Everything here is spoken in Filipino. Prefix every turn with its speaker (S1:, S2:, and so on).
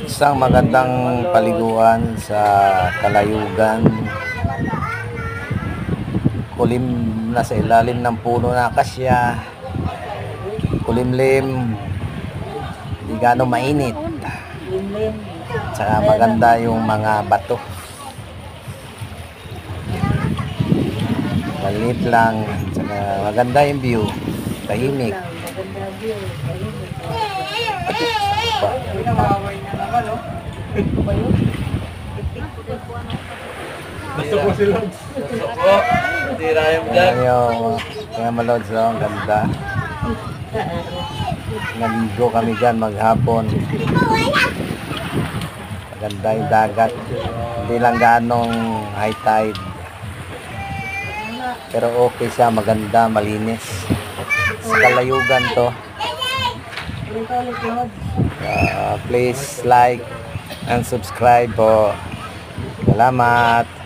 S1: Isang magandang paliguan sa kalayugan. Kulim na sa ilalim ng puno na akasya. Kulimlim. Hindi gaano mainit. Tsaka maganda yung mga bato. Maliit lang. Tsaka maganda yung view. Tahimik.
S2: Gusto ko sila. Hindi na yung vlog.
S1: Kaya malods, ang ganda. Naligo kami dyan maghapon. Maganda yung dagat. Hindi lang ganong high tide. Pero okay siya, maganda, malinis. Sa kalayugan to. Please like and subscribe po. Salamat.